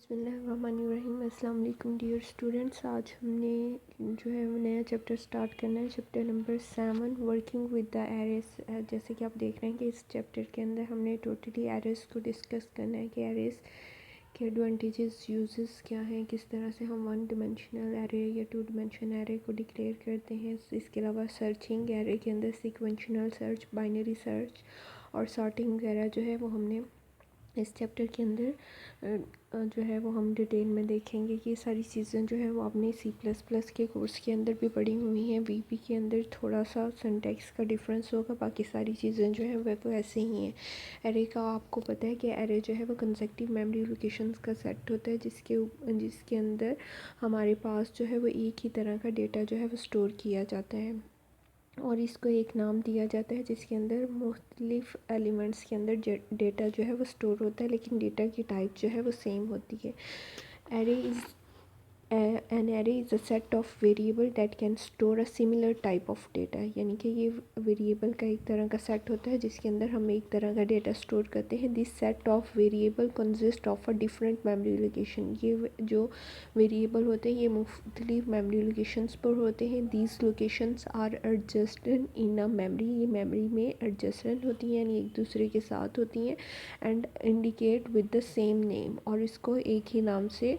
बिस्मिल्लाहिर्रहमानिर्रहीम। अस्सलाम वालेकुम डियर स्टूडेंट्स। आज हमने जो है वो नया चैप्टर स्टार्ट करना है, chapter number 7 working with the arrays. जैसे कि आप देख रहे हैं कि इस चैप्टर के अंदर हमने टोटली एरेस को डिस्कस करना है कि एरेस के एडवांटेजेस यूजेस क्या हैं, किस तरह से हम वन डिमेंशनल एरे या टू डिमेंशनल एरे को डिक्लेयर करते हैं। इसके अलावा सर्चिंग एरे के अंदर सीक्वेंशनल सर्च, बाइनरी सर्च और सॉर्टिंग वगैरह जो है वो हमने इस चैप्टर के अंदर जो है वो हम डिटेल में देखेंगे कि ये सारी चीज़ें जो है वो आपने C++ के कोर्स के अंदर भी पढ़ी हुई हैं। VB के अंदर थोड़ा सा सिंटैक्स का डिफरेंस होगा, बाकी सारी चीज़ें जो हैं वह तो ऐसे ही हैं। एरे का आपको पता है कि एरे जो है वो कंसेक्टिव मेमोरी लोकेशंस का सेट होता है जिसके अंदर हमारे पास जो है वो एक ही तरह का डेटा जो है वो स्टोर किया जाता है और इसको एक नाम दिया जाता है जिसके अंदर मुख्तलिफ एलिमेंट्स के अंदर डेटा जो है वो स्टोर होता है, लेकिन डेटा की टाइप जो है वो सेम होती है। Array is an array is a set of variable that can store a similar type of data। यानी कि ये वेरिएबल का एक तरह का सेट होता है जिसके अंदर हम एक तरह का डेटा स्टोर करते हैं। This set of variable consist of a different memory location. ये जो वेरिएबल होते हैं ये मुख्तलिफ मेमोरी लोकेशंस पर होते हैं। These locations are adjusted in a memory. ये मेमोरी में एडजस्टेड होती हैं यानी एक दूसरे के साथ होती हैं and indicate with the same name, और इसको एक ही नाम से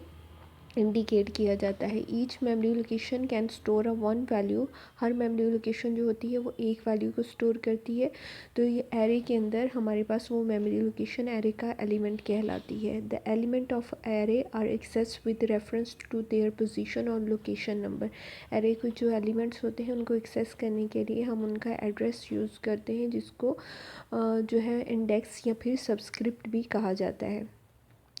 इंडिकेट किया जाता है। Each memory location can store a one value. Her memory location जो होती है वो एक वैल्यू को स्टोर करती है। तो ये एरे के अंदर हमारे पास वो मेमोरी लोकेशन एरे का एलिमेंट कहलाती है। The element of array are access with reference to their position और लोकेशन नंबर। एरे के जो एलिमेंट्स होते हैं उनको एक्सेस करने के लिए हम उनका एड्रेस यूज़ करते हैं जिसको जो है इंडेक्स या फिर सबस्क्रिप्ट भी कहा जाता है।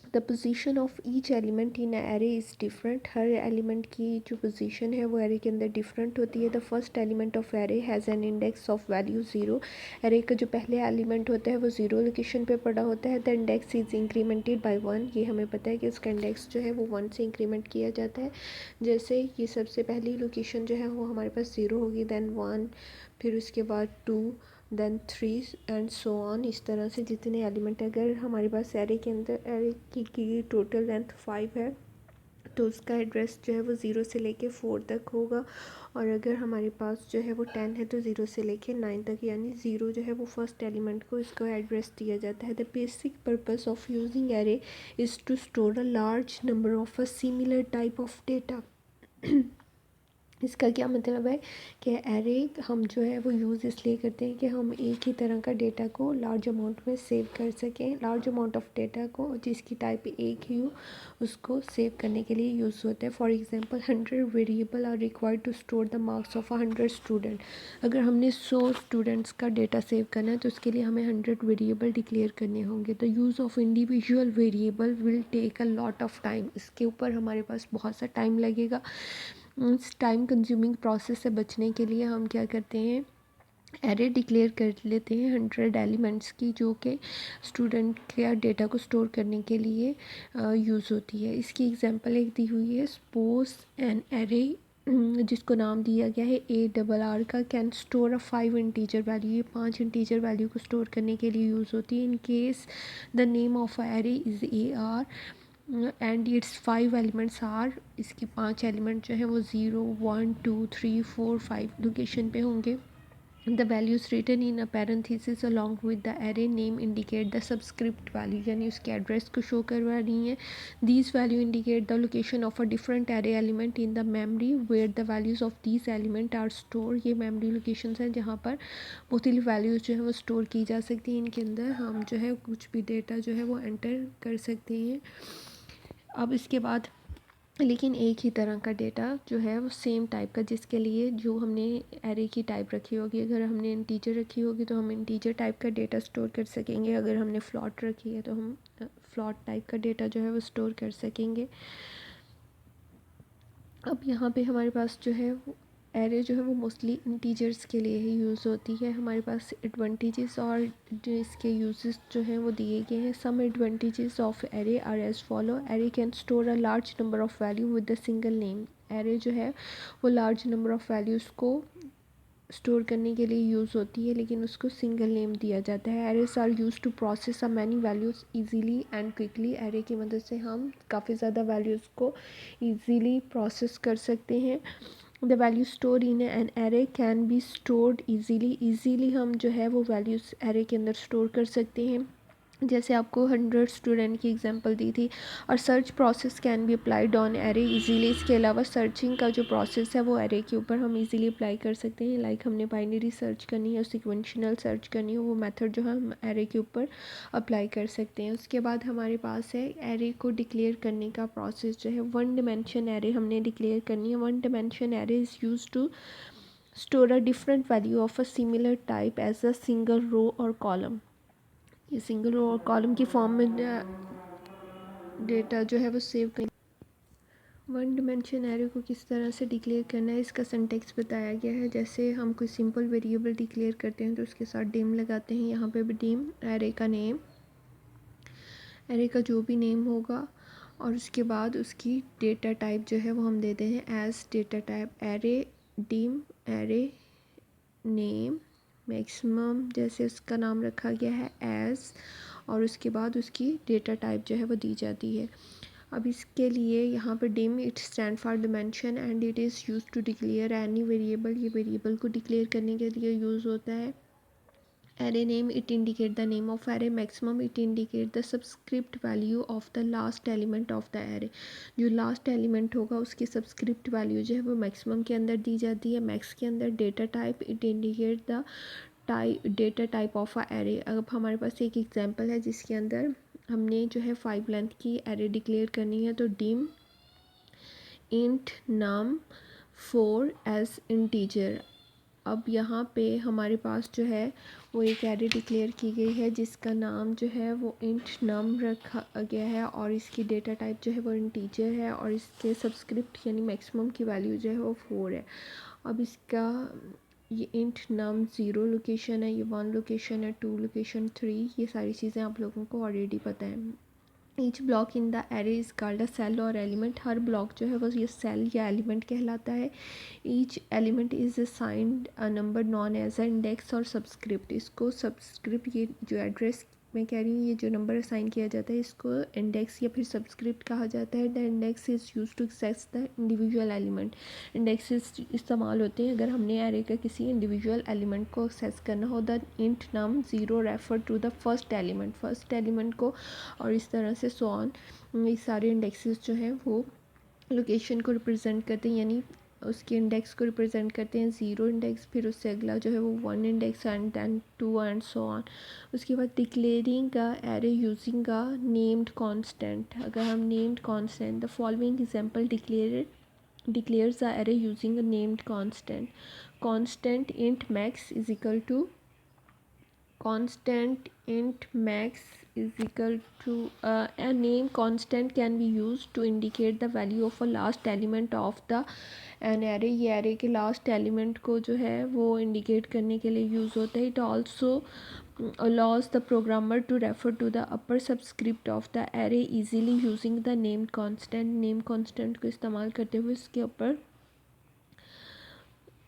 The position of each element in array is different. Her element की जो पोजीशन है वो एरे के अंदर डिफरेंट होती है। The first element of array has an index of value 0। Array का जो पहले एलिमेंट होता है वो 0 लोकेशन पे पड़ा होता है। The index is incremented by 1। ये हमें पता है कि उसका इंडेक्स जो है वो 1 से इंक्रीमेंट किया जाता है। जैसे ये सबसे पहली लोकेशन जो है वो हमारे पास 0 होगी, देन 1, फिर उसके बाद 2, देन 3 एंड सो ऑन। इस तरह से जितने एलिमेंट, अगर हमारे पास एरे के अंदर एरे की टोटल लेंथ 5 है तो उसका एड्रेस जो है वो 0 से लेके 4 तक होगा, और अगर हमारे पास जो है वो 10 है तो 0 से लेके 9 तक, यानी 0 जो है वो फर्स्ट एलिमेंट को इसको एड्रेस दिया जाता है। The basic purpose of using array is to store a large number of a similar type of data. इसका क्या मतलब है कि एरे हम जो है वो यूज़ इसलिए करते हैं कि हम एक ही तरह का डेटा को लार्ज अमाउंट में सेव कर सकें। लार्ज अमाउंट ऑफ डेटा को जिसकी टाइप एक ही हो उसको सेव करने के लिए यूज़ होता है। For example 100 variable are required to store the marks of 100 student. अगर हमने 100 स्टूडेंट्स का डेटा सेव करना है तो उसके लिए हमें 100 वेरिएबल डिक्लेयर करने होंगे। The use of individual variable will take a lot of time. इसके ऊपर हमारे पास बहुत सा टाइम लगेगा। इस टाइम कंज्यूमिंग प्रोसेस से बचने के लिए हम क्या करते हैं, एरे डिक्लेयर कर लेते हैं 100 एलिमेंट्स की, जो कि स्टूडेंट के डेटा को स्टोर करने के लिए यूज़ होती है। इसकी एग्जांपल एक दी हुई है, सपोज एन एरे जिसको नाम दिया गया है ARR का can store a 5 integer value. ये 5 इंटीजर वैल्यू को स्टोर करने के लिए यूज़ होती है। In case the name of array is AR and its 5 elements are. इसके 5 एलिमेंट जो है वो 0, 1, 2, 3, 4, 5 लोकेशन पे होंगे। The values written in a parenthesis along with the array name indicate the subscript value, यानी उसके एड्रेस को शो करवा रही हैं। These value indicate the location of a different array element in the memory where the values of these element are store. ये memory locations हैं जहाँ पर मुख्तलिफ वैल्यूज़ जो है वो स्टोर की जा सकती हैं। इनके अंदर हम जो है कुछ भी डेटा जो है वो एंटर कर सकते हैं। अब इसके बाद लेकिन एक ही तरह का डेटा जो है वो सेम टाइप का, जिसके लिए जो हमने एरे की टाइप रखी होगी, अगर हमने इंटीजर रखी होगी तो हम इंटीजर टाइप का डेटा स्टोर कर सकेंगे। अगर हमने फ्लॉट रखी है तो हम फ्लॉट टाइप का डेटा जो है वो स्टोर कर सकेंगे। अब यहाँ पे हमारे पास जो है एरे जो है वो मोस्टली इंटीजर्स के लिए ही यूज़ होती है। हमारे पास एडवांटेजेस और जो इसके यूजेस जो हैं वो दिए गए हैं। Some advantages of array are as follow. Array can store a large number of value with the single name. Array जो है वो लार्ज नंबर ऑफ वैल्यूज़ को स्टोर करने के लिए यूज़ होती है, लेकिन उसको सिंगल नेम दिया जाता है। Arrays are use to process a many values easily and quickly. Array की मदद से हम काफ़ी ज़्यादा वैल्यूज़ को इजीली प्रोसेस कर सकते हैं। The value store in an array can be stored easily हम जो है वो वैल्यूज़ एरे के अंदर स्टोर कर सकते हैं। जैसे आपको 100 स्टूडेंट की एग्जांपल दी थी। और search process can be applied on array easily. इसके अलावा सर्चिंग का जो प्रोसेस है वो एरे के ऊपर हम इजीली अप्लाई कर सकते हैं। लाइक हमने बाइनरी सर्च करनी है, सिक्वेंशनल सर्च करनी है, वो मेथड जो है हम एरे के ऊपर अप्लाई कर सकते हैं। उसके बाद हमारे पास है एरे को डिक्लेयर करने का प्रोसेस जो है। वन डिमेंशन एरे हमने डिक्लेयर करनी है। One dimension array is use to store a different value of a similar type as a single row और कॉलम। ये सिंगल रो और कॉलम की फॉर्म में डेटा जो है वो सेव कर। वन डिमेंशन एरे को किस तरह से डिक्लेयर करना है इसका सिंटेक्स बताया गया है। जैसे हम कोई सिंपल वेरिएबल डिक्लेयर करते हैं तो उसके साथ डिम लगाते हैं। यहाँ पे भी डिम एरे का नेम, एरे का जो भी नेम होगा, और उसके बाद उसकी डेटा टाइप जो है वो हम देते हैं as data type array dim array name maximum, जैसे उसका नाम रखा गया है एज, और उसके बाद उसकी डेटा टाइप जो है वो दी जाती है। अब इसके लिए यहाँ पर dim it stand for dimension and it is use to declare any variable. ये वेरिएबल को डिक्लेयर करने के लिए यूज़ होता है। Array name it indicate the name of array. Maximum it indicate the subscript value of the last element of the array. जो last element होगा उसकी सबस्क्रिप्ट वैल्यू जो है वो मैक्सिमम के अंदर दी जाती है। मैक्स के अंदर data type it indicate the data type of a array. अब हमारे पास एक एग्जांपल है जिसके अंदर हमने जो है 5 लेंथ की एरे डिक्लेयर करनी है। तो dim int num 4 as integer. अब यहाँ पे हमारे पास जो है वो एक एरे डिक्लेयर की गई है जिसका नाम जो है वो इंट नम रखा गया है, और इसकी डेटा टाइप जो है वो इंटीजर है, और इसके सबस्क्रिप्ट यानी मैक्सिमम की वैल्यू जो है वो 4 है। अब इसका ये इंट नम 0 लोकेशन है, ये 1 लोकेशन है, 2 लोकेशन, 3, ये सारी चीज़ें आप लोगों को ऑलरेडी पता है। Each block in the array is called a cell और एलिमेंट। हर ब्लॉक जो है वो ये सेल या एलिमेंट कहलाता है। Each element is assigned a number known as a index और सबस्क्रिप्ट। इसको सबस्क्रिप्ट, ये जो एड्रेस मैं कह रही हूँ, ये जो नंबर असाइन किया जाता है इसको इंडेक्स या फिर सबस्क्रिप्ट कहा जाता है। The index is use to access the individual element. Indexes इस्तेमाल होते हैं अगर हमने एरे का किसी इंडिविजुअल एलिमेंट को एक्सेस करना हो। The int num 0 refer to the first element को, और इस तरह से सो ऑन। ये सारे इंडेक्सेस जो हैं वो लोकेशन को रिप्रेजेंट करते हैं, यानी उसके इंडेक्स को रिप्रेजेंट करते हैं। 0 इंडेक्स, फिर उससे अगला जो है वो 1 index and then 2 and so on. उसके बाद डिक्लेयरिंग का एरे यूजिंग का नेम्ड कांस्टेंट। अगर हम named constant, the following example declares the array using a named constant int max is equal to a name constant can be used to indicate the value of a last element of the an array। ये array के last element को जो है वो indicate करने के लिए use होता है। It also allows the programmer to refer to the upper subscript of the array easily using the named constant को इस्तेमाल करते हुए इसके ऊपर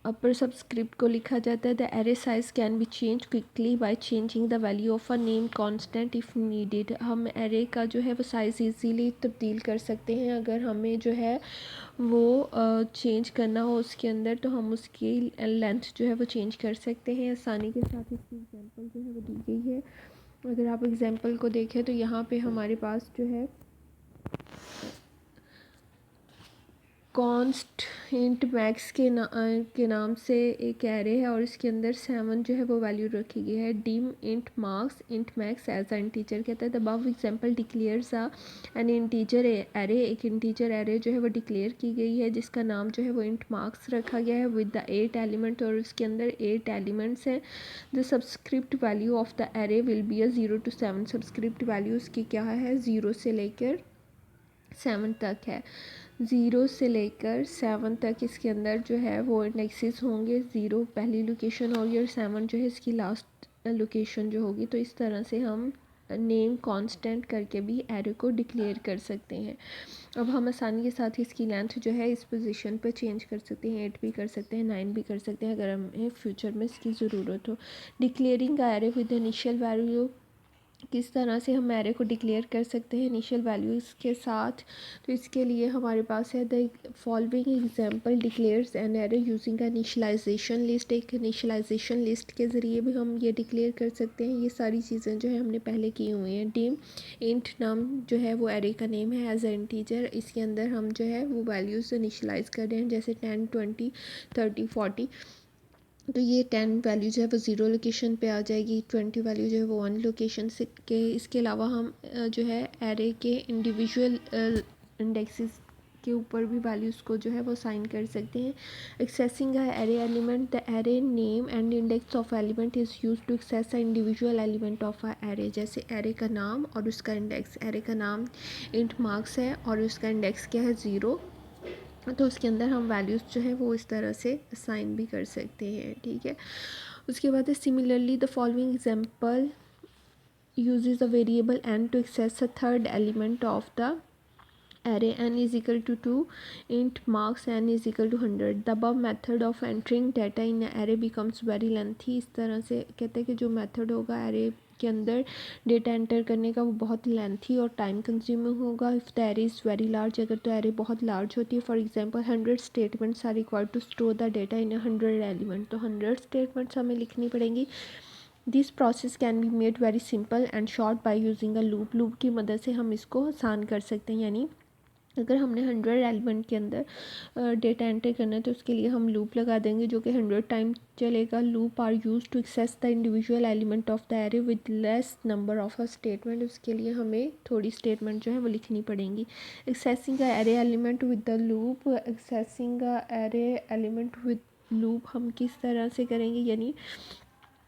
अपर सबस्क्रिप्ट को लिखा जाता है। The array size can be change quickly by changing the value of a name constant if needed. हम एरे का जो है वो साइज़ इजीली तब्दील कर सकते हैं। अगर हमें जो है वो चेंज करना हो उसके अंदर तो हम उसकी लेंथ जो है वो चेंज कर सकते हैं आसानी के साथ। इसकी एग्जांपल जो है वो दी गई है। अगर आप एग्जांपल को देखें तो यहाँ पे हमारे पास जो है कॉन्स्ट इंट मैक्स के नाम से एक एरे है, और इसके अंदर 7 जो है वो वैल्यू रखी गई है। Dim int marks int max as a integer कहता है। The above example declares an integer array. एक इंटीजर एरे जो है वो डिक्लेयर की गई है जिसका नाम जो है वो इंट मार्क्स रखा गया है विद द 8 एलिमेंट, और उसके अंदर 8 एलिमेंट्स हैं। The subscript value of the array will be a 0 to 7। Subscript value उसकी क्या है, 0 से लेकर 7 तक है। 0 से लेकर 7 तक इसके अंदर जो है वो इंडेक्सेस होंगे। 0 पहली लोकेशन होगी और 7 जो है इसकी लास्ट लोकेशन जो होगी। तो इस तरह से हम नेम कांस्टेंट करके भी एरे को डिक्लेयर कर सकते हैं। अब हम आसानी के साथ इसकी लेंथ जो है इस पोजीशन पे चेंज कर सकते हैं, 8 भी कर सकते हैं, 9 भी कर सकते हैं अगर हमें फ्यूचर में इसकी ज़रूरत हो। Declaring array with initial value, किस तरह से हम एरे को डिक्लेयर कर सकते हैं इनिशियल वैल्यूज़ के साथ। तो इसके लिए हमारे पास है the following example declares an array using initialization list. एक इनिशियलाइजेशन लिस्ट के ज़रिए भी हम ये डिक्लेयर कर सकते हैं। ये सारी चीज़ें जो है हमने पहले की हुई हैं। डिम इंट नाम जो है वो एरे का नेम है एज ए इंटीजर, इसके अंदर हम जो है वो वैल्यूज़ इनिशियलाइज़ कर रहे हैं, जैसे 10 20 30 40। तो ये 10 वैल्यू जो है वो 0 लोकेशन पे आ जाएगी, 20 वैल्यू जो है वो 1 लोकेशन से के। इसके अलावा हम जो है एरे के इंडिविजुअल इंडेक्सेस के ऊपर भी वैल्यूज़ को जो है वो साइन कर सकते हैं। Accessing array element, the array name and index of element is use to access a individual element of a array. जैसे एरे का नाम और उसका इंडेक्स, एरे का नाम इंट मार्क्स है और उसका इंडेक्स क्या है 0, तो उसके अंदर हम वैल्यूज़ जो है वो इस तरह से असाइन भी कर सकते हैं। ठीक है, उसके बाद है similarly the following example uses a variable n to access a third element of the array n is equal to 2 int marks n is equal to 100. The above method of entering data in an array becomes very lengthy. इस तरह से कहते हैं कि जो method होगा array के अंदर डेटा एंटर करने का वो बहुत लेंथी और टाइम कंज्यूमिंग होगा। If the array is very large, अगर तो एरे बहुत लार्ज होती है, for example 100 statements are required to store the data in 100 element, तो 100 स्टेटमेंट्स हमें लिखनी पड़ेंगी। This process can be made very simple and short by using a loop. Loop की मदद से हम इसको आसान कर सकते हैं, यानी अगर हमने 100 एलिमेंट के अंदर डेटा एंटर करना है तो उसके लिए हम लूप लगा देंगे जो कि 100 टाइम चलेगा। Loop are use to access the individual element of the array with less number of a statement. उसके लिए हमें थोड़ी स्टेटमेंट जो है वो लिखनी पड़ेंगी। Accessing a array element with the loop, accessing a array element with loop हम किस तरह से करेंगे, यानी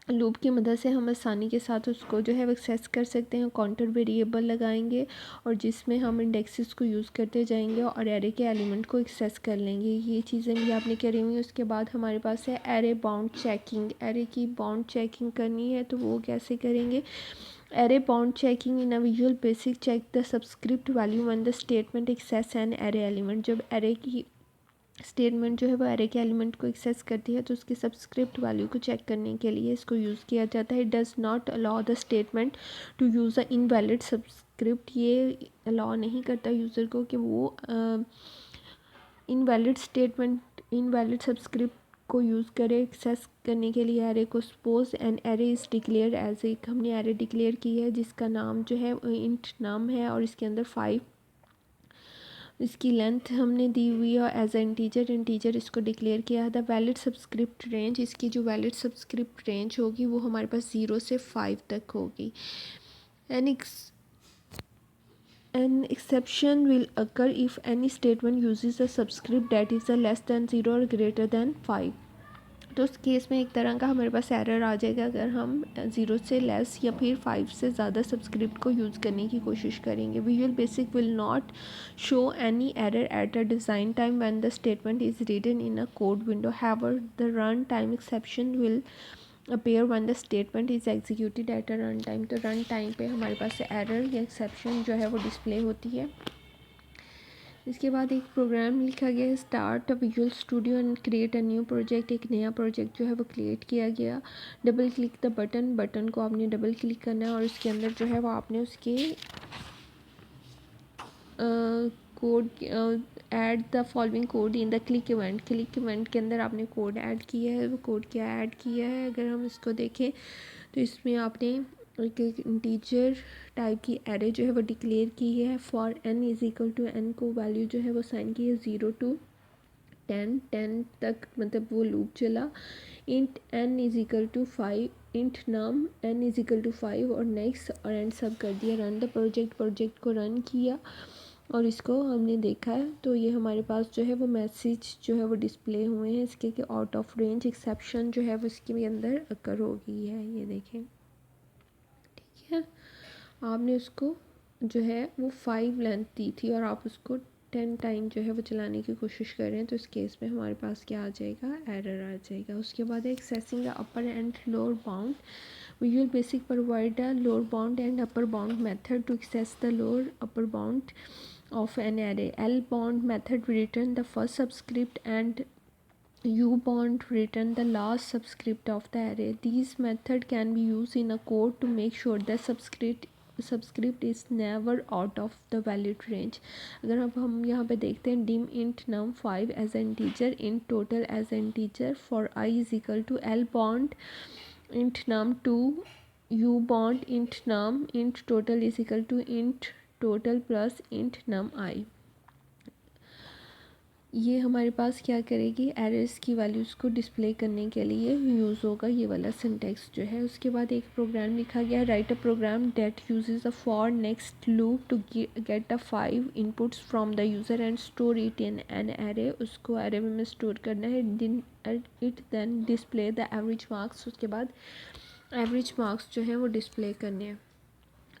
लूप की मदद से हम आसानी के साथ उसको जो है वो एक्सेस कर सकते हैं। काउंटर वेरिएबल लगाएंगे और जिसमें हम इंडेक्सेस को यूज़ करते जाएंगे और एरे के एलिमेंट को एक्सेस कर लेंगे। ये चीज़ें भी आपने करी हुई। उसके बाद हमारे पास है एरे बाउंड चेकिंग। एरे की बाउंड चेकिंग करनी है तो वो कैसे करेंगे। Array bound checking in a visual basic check the subscript value when the statement access an array element. जब एरे की स्टेटमेंट जो है वो एरे के एलिमेंट को एक्सेस करती है तो उसकी सब्सक्रिप्ट वैल्यू को चेक करने के लिए इसको यूज़ किया जाता है। It does not allow the statement to use a invalid subscript. ये अलाउ नहीं करता यूज़र को कि वो इनवैलिड स्टेटमेंट, इनवैलिड सब्सक्रिप्ट को यूज़ करे एक्सेस करने के लिए एरे को। Suppose an array is declare as, एक हमने एरे डिक्लेयर की है जिसका नाम जो है इंट नाम है और इसके अंदर 5 इसकी लेंथ हमने दी हुई है एज इंटीजर। इंटीजर इसको डिक्लेयर किया है। द वैलिड सब्सक्रिप्ट रेंज, इसकी जो वैलिड सब्सक्रिप्ट रेंज होगी वो हमारे पास 0 से 5 तक होगी। An exception will occur if any statement uses a subscript that is less than 0 or greater than 5. तो उस केस में एक तरह का हमारे पास एरर आ जाएगा अगर हम 0 से लेस या फिर 5 से ज़्यादा सब्सक्रिप्ट को यूज़ करने की कोशिश करेंगे। Visual basic will not show any error at a design time when the statement is written in a code window. However the run time exception will appear when the statement is executed at a run time. तो run time पे हमारे पास error या exception जो है वो display होती है। इसके बाद एक प्रोग्राम लिखा गया है, start visual studio and create a new project. एक नया प्रोजेक्ट जो है वो क्रिएट किया गया। Double click the button, button को आपने डबल क्लिक करना है और उसके अंदर जो है वो आपने उसके code add the following code in the click event. Click event के अंदर आपने कोड ऐड किया है। वो कोड क्या ऐड किया है अगर हम इसको देखें तो इसमें आपने एक इंटीजर टाइप की एरे जो है वो डिक्लेयर की है। For n is equal to n को वैल्यू जो है वो साइन की है 0 to 10 तक, मतलब वो लूप चला। Int n is equal to 5, int num n is equal to 5 और नेक्स्ट और एंड सब कर दिया। रन द प्रोजेक्ट, प्रोजेक्ट को रन किया और इसको हमने देखा है तो ये हमारे पास जो है वो मैसेज जो है वो डिस्प्ले हुए हैं इसके कि आउट ऑफ रेंज एक्सेप्शन जो है वो इसके अंदर अकर हो गई है। ये देखें, ठीक है, आपने उसको जो है वो 5 लेंथ दी थी और आप उसको 10 टाइम जो है वो चलाने की कोशिश कर रहे हैं तो इस केस में हमारे पास क्या आ जाएगा, एरर आ जाएगा। उसके बाद accessing the upper and lower bound Visual Basic provide a lower bound and upper bound method to access the lower upper bound of an array. L bound method return the first subscript and U bound return the last subscript of the array. These method can be used in a code to make sure the subscript is never out of the valid range. अगर अब हम यहाँ पे देखते हैं dim int num 5 as an integer, int total as an integer for I is equal to L bond int num 2 U bond int num int total is equal to int total plus int num I. ये हमारे पास क्या करेगी, arrays की values को display करने के लिए use होगा ये वाला सिंटेक्स जो है. उसके बाद एक प्रोग्राम लिखा गया, write a program that uses a for next loop to get a 5 inputs from the user and store it in an array. उसको एरे में स्टोर करना है. It then display the average marks. उसके बाद average marks जो है वो display करने हैं.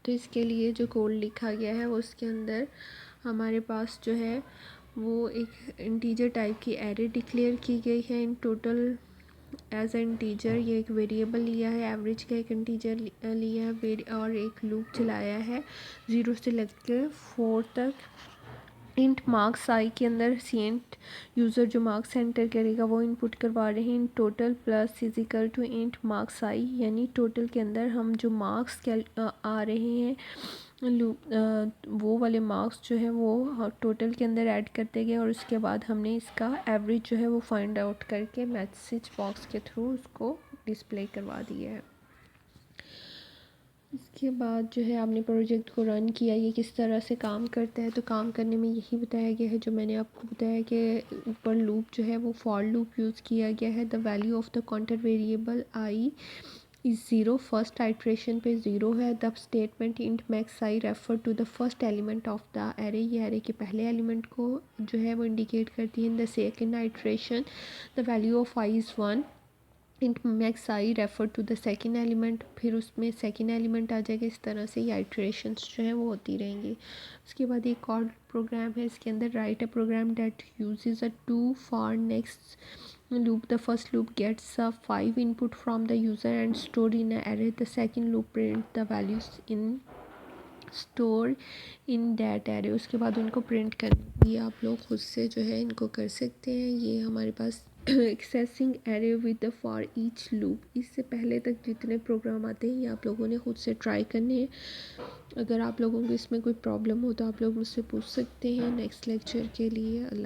तो इसके लिए जो कोड लिखा गया है उसके अंदर हमारे पास जो है वो एक इंटीजर टाइप की एरे डिक्लेयर की गई है. In total as an integer ये एक वेरिएबल लिया है, एवरेज का एक इंटीजर लिया है और एक लूप चलाया है 0 से लेकर 4 तक. इंट मार्क्स आई के अंदर सेंट यूज़र जो मार्क्स एंटर करेगा वो इनपुट करवा रहे हैं. In total plus is equal to int marks I, यानी टोटल के अंदर हम जो मार्क्स आ रहे हैं वो वाले मार्क्स जो है वो टोटल के अंदर ऐड करते गए और उसके बाद हमने इसका एवरेज जो है वो फाइंड आउट करके मैसेज बॉक्स के थ्रू उसको डिस्प्ले करवा दिया है. इसके बाद जो है आपने प्रोजेक्ट को रन किया, ये किस तरह से काम करता है. तो काम करने में यही बताया गया है जो मैंने आपको बताया कि ऊपर लूप जो है वो फॉर लूप यूज़ किया गया है. The value of the counter variable i is 0. First iteration पे 0 है. The statement int max i refer to the first element of the array, ये एरे के पहले एलिमेंट को जो है वो इंडिकेट करती है. In the second iteration the value of i is 1. Int max i refer to the second element, फिर उसमें सेकेंड एलिमेंट आ जाएगा. इस तरह से ये आइट्रेशंस जो हैं वो होती रहेंगी. उसके बाद एक और प्रोग्राम है, इसके अंदर write a program that uses a two for next loop. The first loop gets a 5 input from the user and stored in an array. The second loop print the values in store in that array. उसके बाद उनको print करना, ये आप लोग खुद से जो है इनको कर सकते हैं. ये हमारे पास accessing array with the for each loop. इससे पहले तक जितने प्रोग्राम आते हैं ये आप लोगों ने खुद से ट्राई करने हैं. अगर आप लोगों को इसमें कोई प्रॉब्लम हो तो आप लोग मुझसे पूछ सकते हैं नेक्स्ट लेक्चर के लिए.